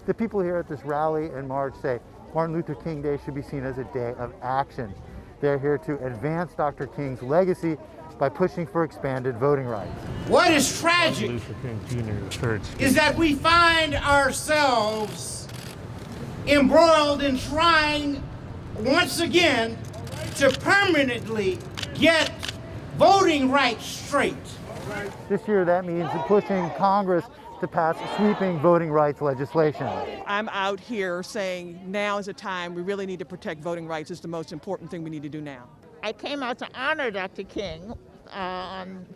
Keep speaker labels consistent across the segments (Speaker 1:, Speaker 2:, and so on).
Speaker 1: The people here at this rally and march say Martin Luther King Day should be seen as a day of action. They're here to advance Dr. King's legacy by pushing for expanded voting rights.
Speaker 2: What is tragic is that we find ourselves embroiled in trying once again to permanently get voting rights straight.
Speaker 1: This year that means pushing Congress to pass sweeping voting rights legislation.
Speaker 3: I'm out here saying now is a time we really need to protect voting rights. It's the most important thing we need to do now.
Speaker 4: I came out to honor Dr. King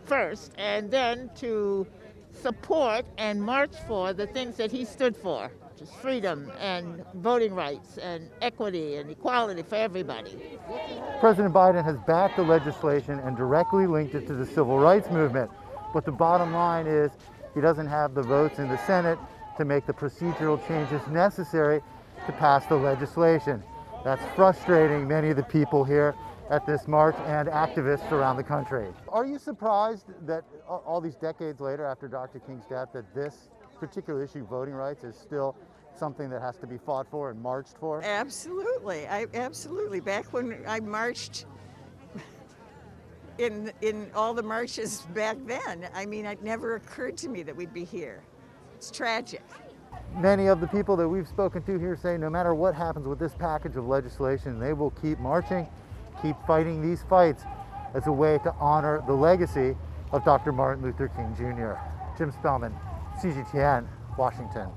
Speaker 4: first, and then to support and march for the things that he stood for, just freedom and voting rights and equity and equality for everybody.
Speaker 1: President Biden has backed the legislation and directly linked it to the civil rights movement. But the bottom line is he doesn't have the votes in the Senate to make the procedural changes necessary to pass the legislation. That's frustrating many of the people here at this march and activists around the country. Are you surprised that all these decades later after Dr. King's death that this particular issue, voting rights, is still something that has to be fought for and marched for?
Speaker 3: Absolutely. Absolutely. Back when I marched in all the marches back then, I mean, it never occurred to me that we'd be here. It's tragic.
Speaker 1: Many of the people that we've spoken to here say no matter what happens with this package of legislation, they will keep marching, keep fighting these fights as a way to honor the legacy of Dr. Martin Luther King Jr. Jim Spellman, CGTN, Washington.